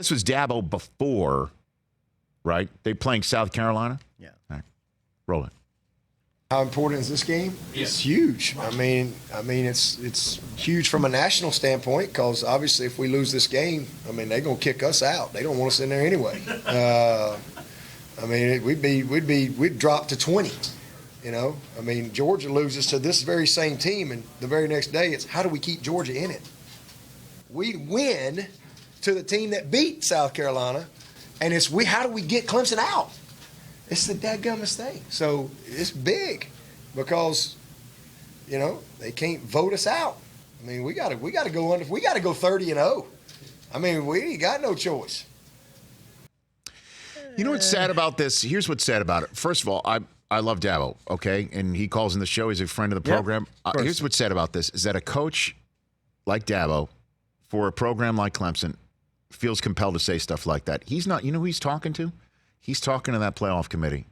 This was Dabo before, right? They playing South Carolina? Yeah. All right. Roll it. How important is this game? It's huge. I mean, it's huge from a national standpoint because obviously if we lose this game, I mean they're gonna kick us out. They don't want us in there anyway. I mean, we'd drop to 20. You know, I mean, Georgia loses to this very same team, and the very next day it's how do we keep Georgia in it? We win to the team that beat South Carolina, and how do we get Clemson out? It's the dadgummest thing. So it's big because, you know, they can't vote us out. I mean, we gotta go under. We gotta go 30-0. I mean, we ain't got no choice. You know what's sad about this? Here's what's sad about it. First of all, I love Dabo, okay? And he calls in the show. He's a friend of the program. Here's what's sad about this is that a coach like Dabo for a program like Clemson feels compelled to say stuff like that. He's not, you know who he's talking to? He's talking to that playoff committee.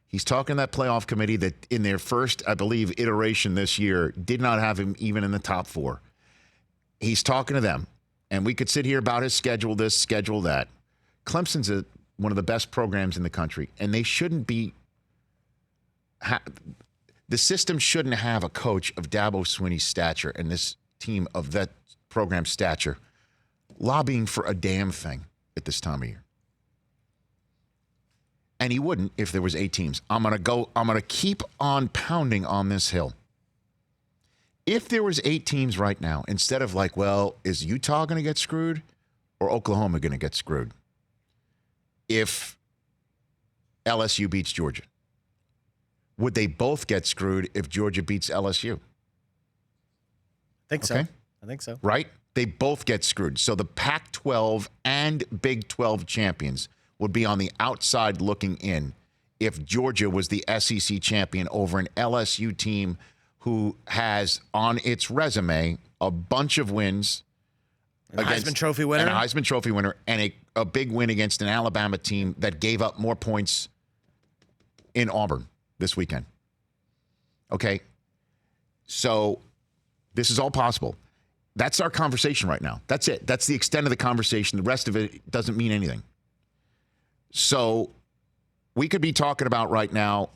He's talking to that playoff committee that in their first, I believe, iteration this year did not have him even in the top 4. He's talking to them. And we could sit here about his schedule this, schedule that. Clemson's one of the best programs in the country, and they shouldn't be the system shouldn't have a coach of Dabo Swinney's stature and this team of that program stature lobbying for a damn thing at this time of year. And he wouldn't if there was 8 teams. I'm going to keep on pounding on this hill. If there was 8 teams right now, instead of like, well, is Utah going to get screwed or Oklahoma going to get screwed? If LSU beats Georgia, would they both get screwed if Georgia beats LSU? I think so. I think so. Right? They both get screwed. So the Pac-12 and Big 12 champions would be on the outside looking in if Georgia was the SEC champion over an LSU team who has on its resume a bunch of wins. A Heisman Trophy winner. And a Heisman Trophy winner and a big win against an Alabama team that gave up more points in Auburn this weekend. Okay? So this is all possible. That's our conversation right now. That's it. That's the extent of the conversation. The rest of it doesn't mean anything. So we could be talking about right now,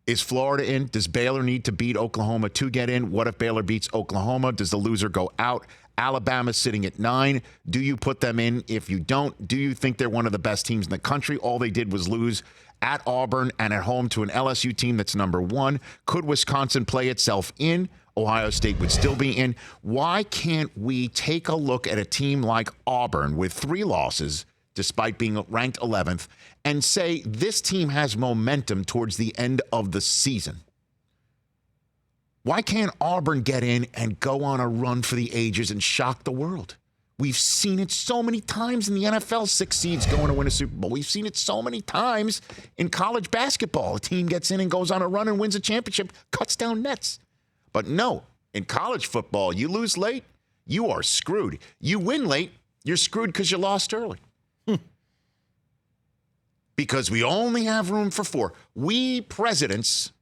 is Florida in? Does Baylor need to beat Oklahoma to get in? What if Baylor beats Oklahoma? Does the loser go out? Alabama's sitting at 9. Do you put them in? If you don't, do you think they're one of the best teams in the country? All they did was lose at Auburn and at home to an LSU team that's number 1. Could Wisconsin play itself in? Ohio State would still be in. Why can't we take a look at a team like Auburn with 3 losses, despite being ranked 11th, and say this team has momentum towards the end of the season? Why can't Auburn get in and go on a run for the ages and shock the world? We've seen it so many times in the NFL, 6 seeds going to win a Super Bowl. We've seen it so many times in college basketball. A team gets in and goes on a run and wins a championship, cuts down nets. But no, in college football, you lose late, you are screwed. You win late, you're screwed because you lost early. Because we only have room for 4. We presidents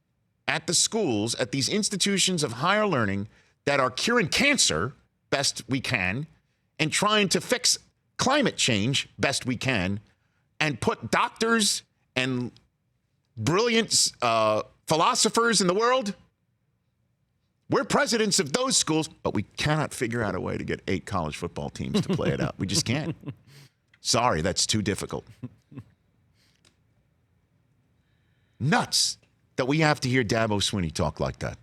at the schools, at these institutions of higher learning that are curing cancer best we can and trying to fix climate change best we can and put doctors and brilliant philosophers in the world. We're presidents of those schools, but we cannot figure out a way to get 8 college football teams to play it out. We just can't. Sorry, that's too difficult. Nuts that we have to hear Dabo Swinney talk like that.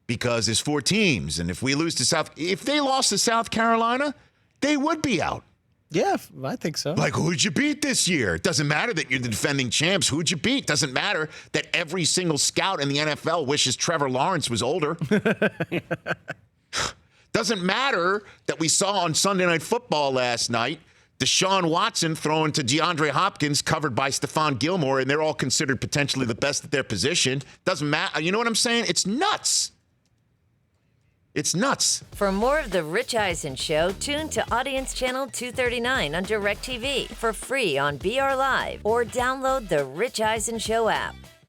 Because there's 4 teams, and if we lose to if they lost to South Carolina, they would be out. Yeah, I think so. Like, who'd you beat this year? It doesn't matter that you're the defending champs. Who'd you beat? Doesn't matter that every single scout in the NFL wishes Trevor Lawrence was older. Doesn't matter that we saw on Sunday Night Football last night Deshaun Watson throwing to DeAndre Hopkins, covered by Stephon Gilmore, and they're all considered potentially the best at their position. Doesn't matter. You know what I'm saying? It's nuts. It's nuts. For more of The Rich Eisen Show, tune to Audience Channel 239 on DirecTV for free on BR Live or download The Rich Eisen Show app.